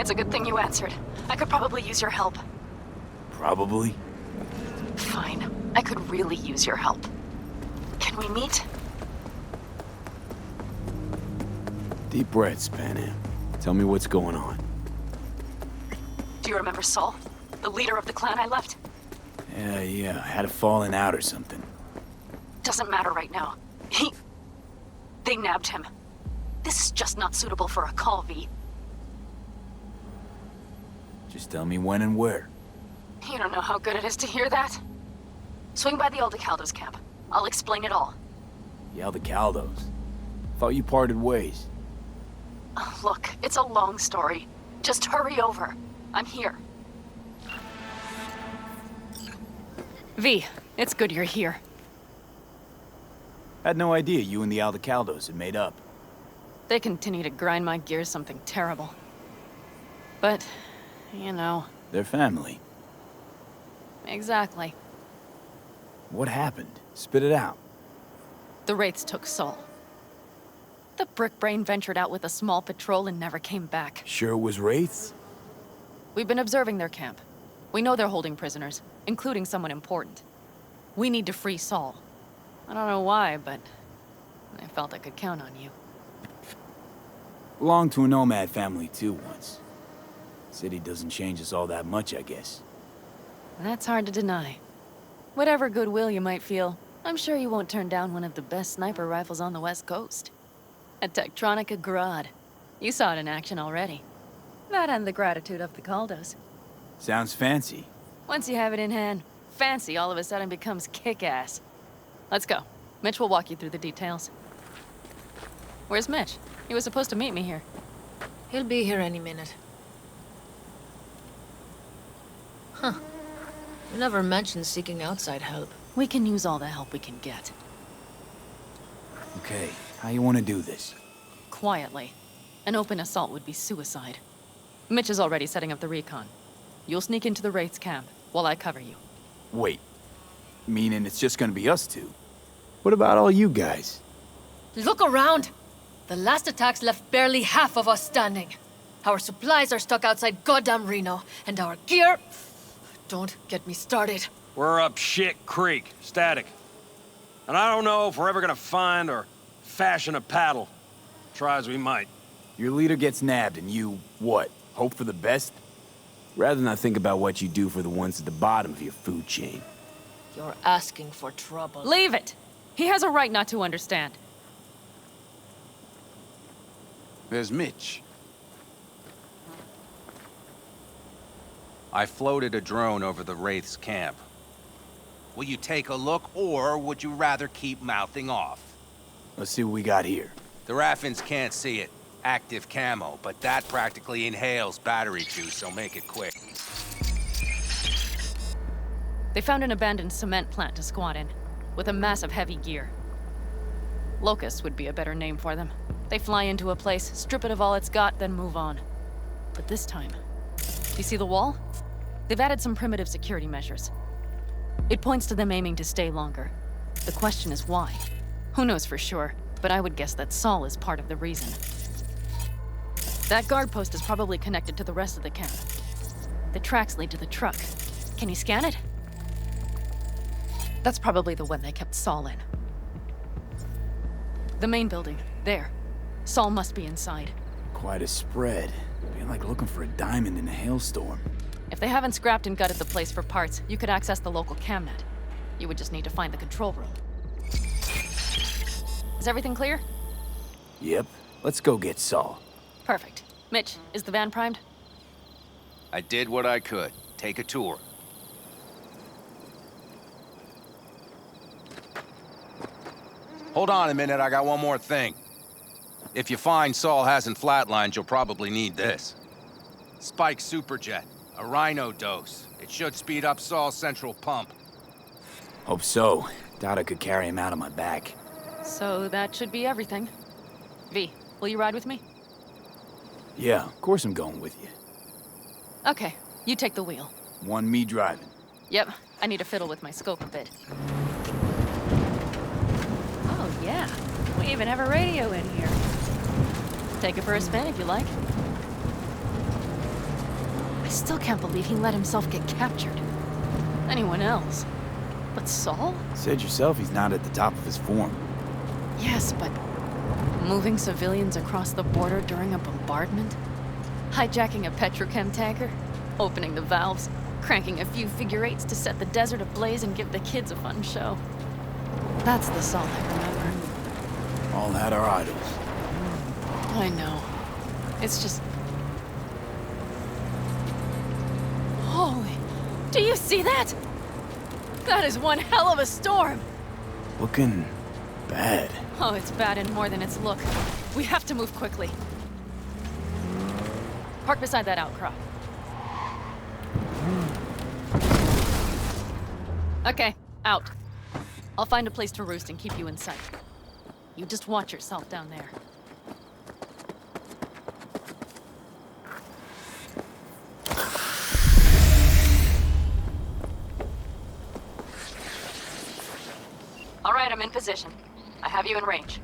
It's a good thing you answered. I could probably use your help. Probably? Fine. I could really use your help. Can we meet? Deep breaths, Panam. Tell me what's going on. Do you remember Saul? The leader of the clan I left? Yeah, had a falling out or something. Doesn't matter right now. They nabbed him. This is just not suitable for a call, V. Just tell me when and where. You don't know how good it is to hear that. Swing by the Aldecaldos camp. I'll explain it all. The Aldecaldos? Thought you parted ways. Look, it's a long story. Just hurry over. I'm here. V, it's good you're here. Had no idea you and the Aldecaldos had made up. They continue to grind my gears something terrible. But, you know... They're family. Exactly. What happened? Spit it out. The Wraiths took Saul. The Brickbrain ventured out with a small patrol and never came back. Sure it was Wraiths? We've been observing their camp. We know they're holding prisoners, including someone important. We need to free Saul. I don't know why, but I felt I could count on you. Belonged to a nomad family too once. City doesn't change us all that much, I guess. That's hard to deny. Whatever goodwill you might feel, I'm sure you won't turn down one of the best sniper rifles on the West Coast. A Tektronica Grad. You saw it in action already. That and the gratitude of the Caldos. Sounds fancy. Once you have it in hand, fancy all of a sudden becomes kick-ass. Let's go. Mitch will walk you through the details. Where's Mitch? He was supposed to meet me here. He'll be here any minute. Huh. You never mentioned seeking outside help. We can use all the help we can get. Okay, how you want to do this? Quietly. An open assault would be suicide. Mitch is already setting up the recon. You'll sneak into the Wraiths camp while I cover you. Wait. Meaning it's just gonna be us two? What about all you guys? Look around! The last attacks left barely half of us standing. Our supplies are stuck outside goddamn Reno, and our gear... Don't get me started. We're up shit creek, static. And I don't know if we're ever gonna find or fashion a paddle. Try as we might. Your leader gets nabbed and you, what, hope for the best? Rather not think about what you do for the ones at the bottom of your food chain. You're asking for trouble. Leave it! He has a right not to understand. There's Mitch. I floated a drone over the Wraiths camp. Will you take a look, or would you rather keep mouthing off? Let's see what we got here. The Raffins can't see it. Active camo, but that practically inhales battery juice, so make it quick. They found an abandoned cement plant to squat in, with a massive heavy gear. Locusts would be a better name for them. They fly into a place, strip it of all it's got, then move on. But this time... You see the wall? They've added some primitive security measures. It points to them aiming to stay longer. The question is why? Who knows for sure, but I would guess that Saul is part of the reason. That guard post is probably connected to the rest of the camp. The tracks lead to the truck. Can you scan it? That's probably the one they kept Saul in. The main building, there. Saul must be inside. Quite a spread. Be like looking for a diamond in a hailstorm. If they haven't scrapped and gutted the place for parts, you could access the local camnet. You would just need to find the control room. Is everything clear? Yep. Let's go get Saul. Perfect. Mitch, is the van primed? I did what I could. Take a tour. Hold on a minute, I got one more thing. If you find Saul hasn't flatlined, you'll probably need this. Spike Superjet, a Rhino dose. It should speed up Saul's central pump. Hope so. Doubt I could carry him out on my back. So that should be everything. V, will you ride with me? Yeah, of course I'm going with you. Okay, you take the wheel. One me driving. Yep, I need to fiddle with my scope a bit. Oh yeah, we even have a radio in here. Take it for a spin if you like. I still can't believe he let himself get captured. Anyone else? But Saul? Said yourself he's not at the top of his form. Yes, but moving civilians across the border during a bombardment? Hijacking a petrochem tanker? Opening the valves? Cranking a few figure eights to set the desert ablaze and give the kids a fun show. That's the Saul I remember. All had our idols. I know. It's just... Holy... Do you see that? That is one hell of a storm! Looking bad. Oh, it's bad in more than its look. We have to move quickly. Park beside that outcrop. Okay, out. I'll find a place to roost and keep you in sight. You just watch yourself down there. All right, I'm in position. I have you in range.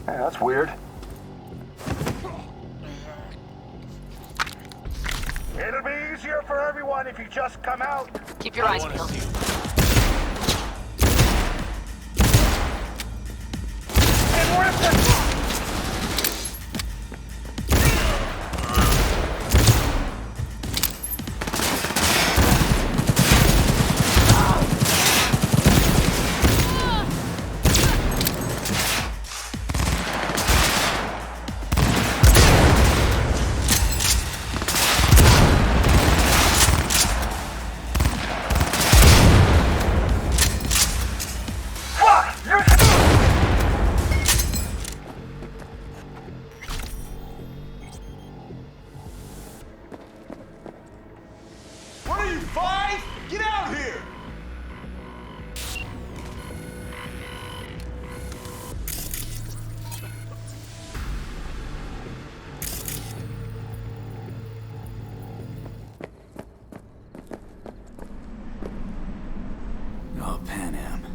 Hey, that's weird. It'll be easier for everyone if you just come out. Keep your eyes peeled. And rip the... What are you, 5? Get out here! Oh, Pan Am.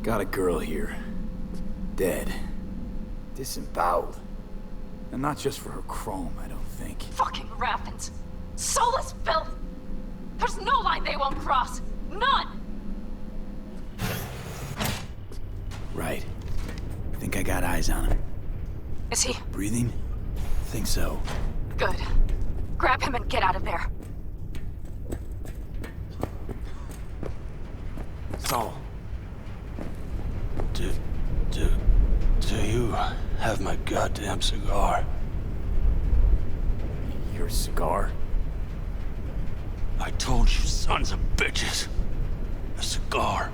Got a girl here. Dead. Disemboweled. And not just for her chrome, I don't think. Fucking Raffins. Soulless filth! There's no line they won't cross! None! Right. Think I got eyes on him. Is he? Breathing? Think so. Good. Grab him and get out of there. Saul. Do you have my goddamn cigar? Your cigar? I told you sons of bitches. A cigar,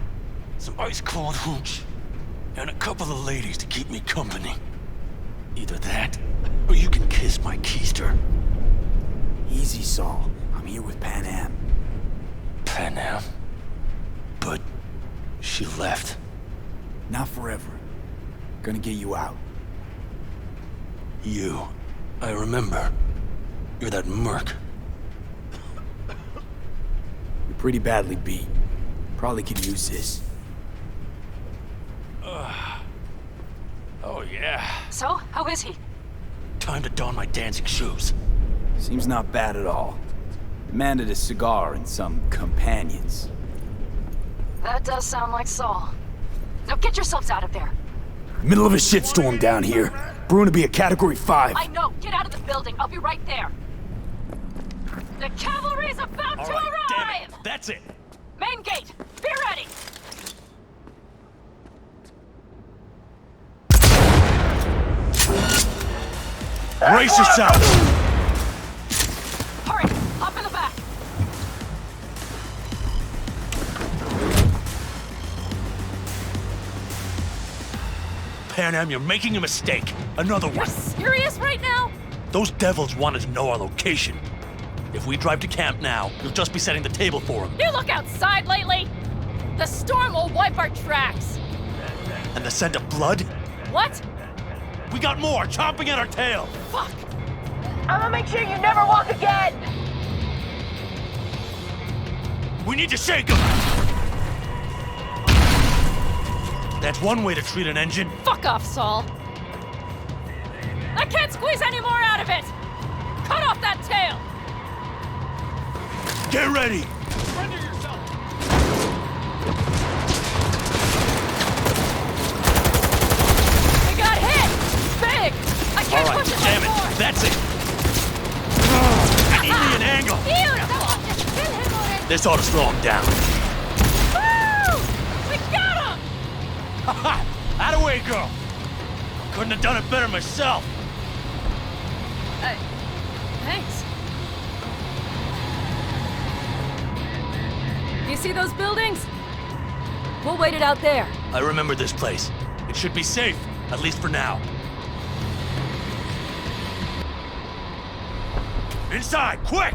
some ice-cold hooch, and a couple of ladies to keep me company. Either that, or you can kiss my keister. Easy, Saul. I'm here with Pan Am. Pan Am? But she left. Not forever. Gonna get you out. You. I remember. You're that merc. You're pretty badly beat. Probably could use this. Oh yeah. So, how is he? Time to don my dancing shoes. Seems not bad at all. Demanded a cigar and some companions. That does sound like Saul. Now get yourselves out of there. Middle of a shitstorm down here. Brewing to be a Category 5. I know. Get out of the building. I'll be right there. The cavalry's about to Damn arrive! it. That's it. Main gate. Be ready. Brace yourself. Hurry. Hop in the back. Pan Am, you're making a mistake. Another You're one. serious right now? Those devils wanted to know our location. If we drive to camp now, you'll just be setting the table for them. You look outside lately? The storm will wipe our tracks. And the scent of blood? What? We got more chomping at our tail. Fuck. I'm gonna make sure you never walk again! We need to shake him! That's one way to treat an engine. Fuck off, Saul! I can't squeeze any more out of it! Cut off that tail! Get ready! Surrender yourself! We got hit! Big! I can't All right, push it damn it! anymore! That's it! I need me an angle! This ought to slow him down. Woo! We got him! Ha! Out of way, girl! Couldn't have done it better myself. Thanks. You see those buildings? We'll wait it out there. I remember this place. It should be safe, at least for now. Inside, quick!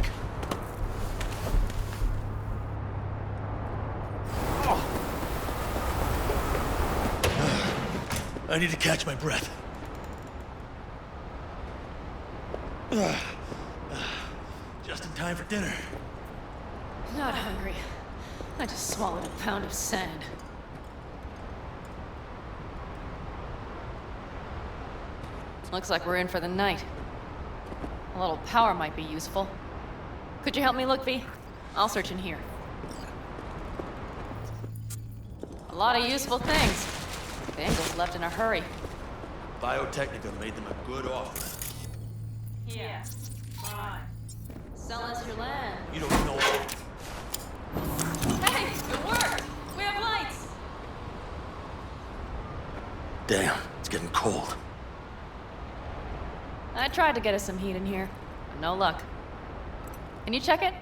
I need to catch my breath. Just in time for dinner. Not hungry. I just swallowed a pound of sand. Looks like we're in for the night. A little power might be useful. Could you help me look, V? I'll search in here. A lot of useful things. Bangles left in a hurry. Biotechnica made them a good offer. Yeah, fine. Sell us your land. You don't know it. Hey, it worked! We have lights! Damn, it's getting cold. I tried to get us some heat in here, but no luck. Can you check it?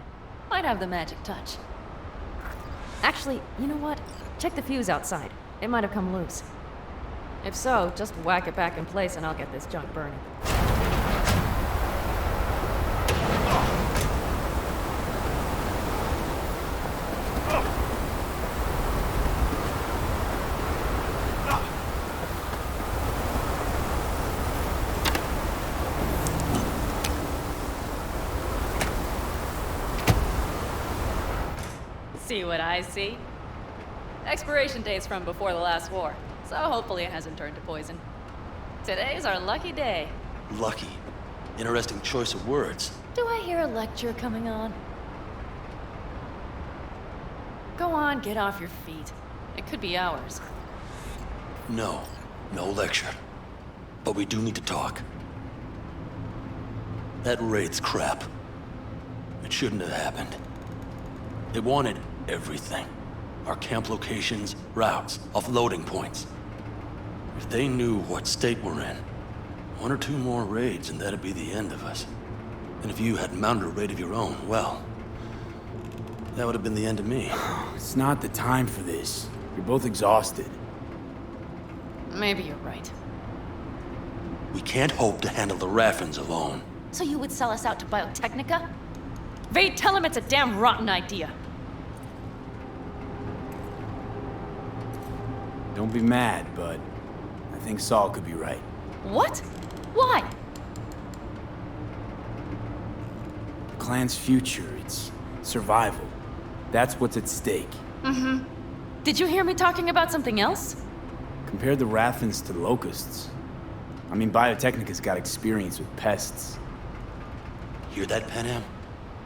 Might have the magic touch. Actually, you know what? Check the fuse outside. It might have come loose. If so, just whack it back in place and I'll get this junk burning. See what I see? Expiration date's from before the last war, so hopefully it hasn't turned to poison. Today's our lucky day. Lucky. Interesting choice of words. Do I hear a lecture coming on? Go on, get off your feet. It could be hours. No, no lecture. But we do need to talk. That raid's crap. It shouldn't have happened. They wanted everything. Our camp locations, routes, offloading points. If they knew what state we're in, one or two more raids and that'd be the end of us. And if you had mounted a raid of your own, well, that would have been the end of me. It's not the time for this. You're both exhausted. Maybe you're right. We can't hope to handle the Raffins alone. So you would sell us out to Biotechnica? Vade, tell him it's a damn rotten idea. Don't be mad, but I think Saul could be right. What? Why? The clan's future, its survival. That's what's at stake. Mm-hmm. Did you hear me talking about something else? Compare the Raffins to the Locusts. I mean, Biotechnica's got experience with pests. Hear that, Panam?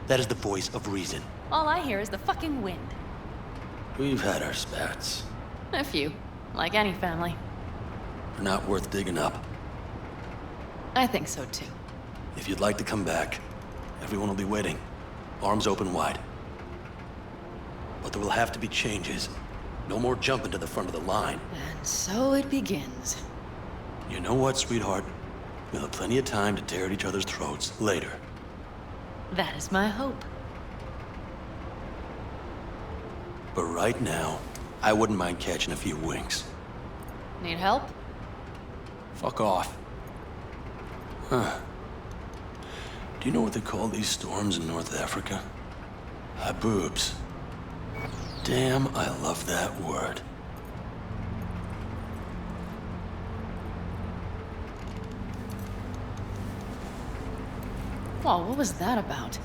That is the voice of reason. All I hear is the fucking wind. We've had our spats. A few. Like any family. They're not worth digging up. I think so too. If you'd like to come back, everyone will be waiting. Arms open wide. But there will have to be changes. No more jumping to the front of the line. And so it begins. You know what, sweetheart? We'll have plenty of time to tear at each other's throats later. That is my hope. But right now, I wouldn't mind catching a few winks. Need help? Fuck off. Huh. Do you know what they call these storms in North Africa? Haboobs. Damn, I love that word. Whoa, what was that about?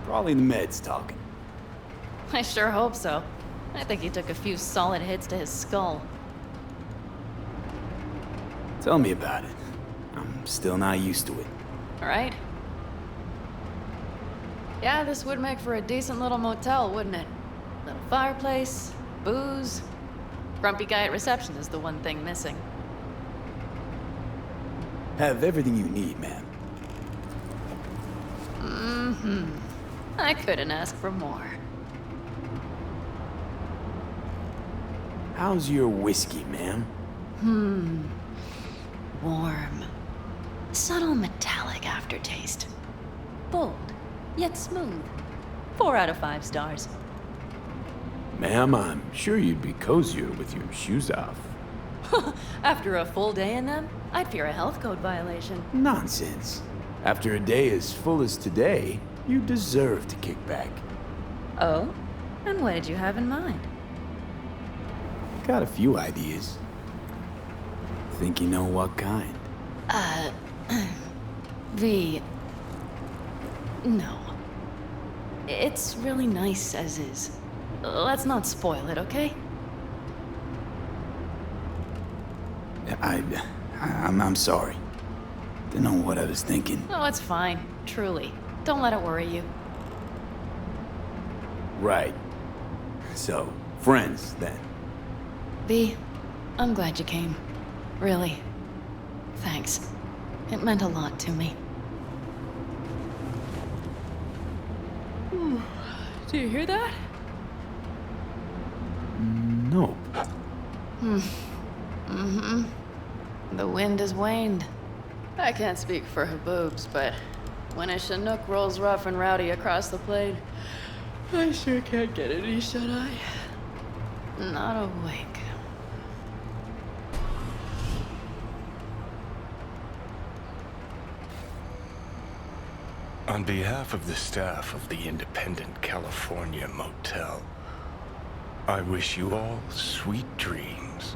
Probably the meds talking. I sure hope so. I think he took a few solid hits to his skull. Tell me about it. I'm still not used to it. Right? Yeah, this would make for a decent little motel, wouldn't it? Little fireplace, booze. Grumpy guy at reception is the one thing missing. Have everything you need, man. I couldn't ask for more. How's your whiskey, ma'am? Warm. Subtle metallic aftertaste. Bold, yet smooth. 4 out of 5 stars. Ma'am, I'm sure you'd be cozier with your shoes off. After a full day in them, I'd fear a health code violation. Nonsense. After a day as full as today, you deserve to kick back. Oh? And what did you have in mind? Got a few ideas. Think you know what kind? No. It's really nice as is. Let's not spoil it, okay? I'm sorry. Didn't know what I was thinking. Oh, it's fine. Truly. Don't let it worry you. Right. So, friends, then. B, I'm glad you came. Really. Thanks. It meant a lot to me. Do you hear that? Nope. The wind has waned. I can't speak for her boobs, but when a Chinook rolls rough and rowdy across the plain, I sure can't get any shut-eye. Not a wink. On behalf of the staff of the Independent California Motel, I wish you all sweet dreams.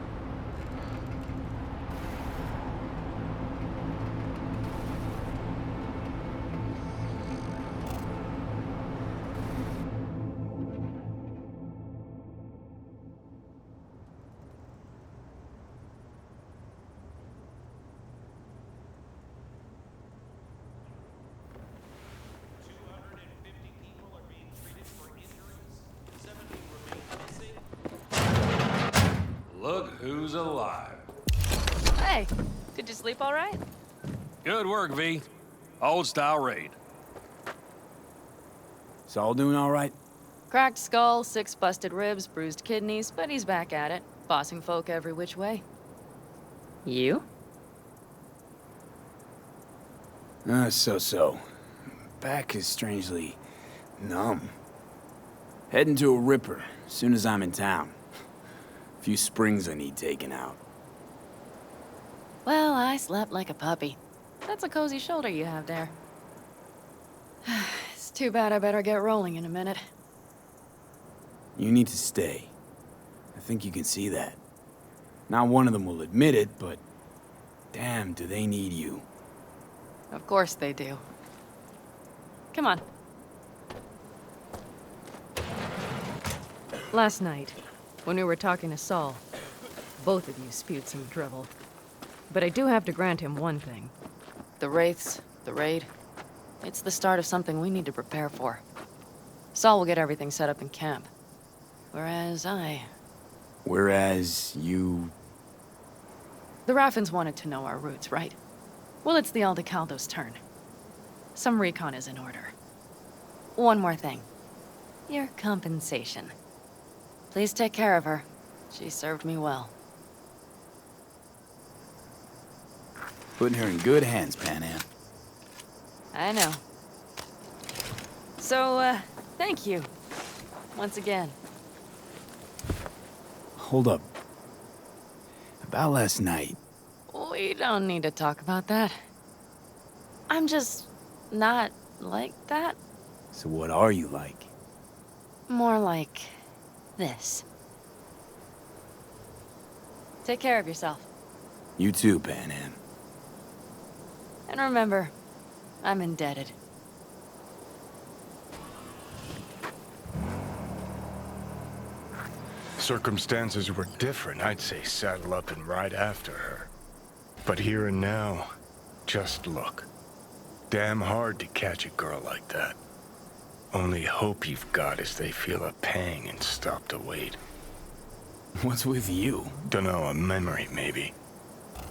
Look who's alive. Hey, did you sleep all right? Good work, V. Old style raid. Saul doing all right? Cracked skull, 6 busted ribs, bruised kidneys, but he's back at it, bossing folk every which way. You? So. Back is strangely numb. Heading to a ripper as soon as I'm in town. A few springs I need taken out. Well, I slept like a puppy. That's a cozy shoulder you have there. It's too bad I better get rolling in a minute. You need to stay. I think you can see that. Not one of them will admit it, but damn, do they need you. Of course they do. Come on. Last night, when we were talking to Saul, both of you spewed some drivel. But I do have to grant him one thing. The Wraiths, the raid, it's the start of something we need to prepare for. Saul will get everything set up in camp. Whereas you... The Raffins wanted to know our routes, right? Well, it's the Aldecaldo's turn. Some recon is in order. One more thing. Your compensation. Please take care of her. She served me well. Putting her in good hands, Panam. I know. So, thank you. Once again. Hold up. About last night. We don't need to talk about that. I'm just not like that. So what are you like? More like this. Take care of yourself. You too, Panam. And remember, I'm indebted. Circumstances were different, I'd say saddle up and ride after her. But here and now, just look. Damn hard to catch a girl like that. Only hope you've got is they feel a pang and stop to wait. What's with you? Dunno, a memory maybe.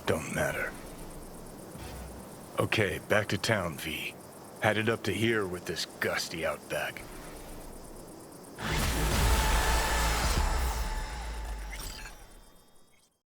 Don't matter. Okay, back to town, V. Headed up to here with this gusty outback.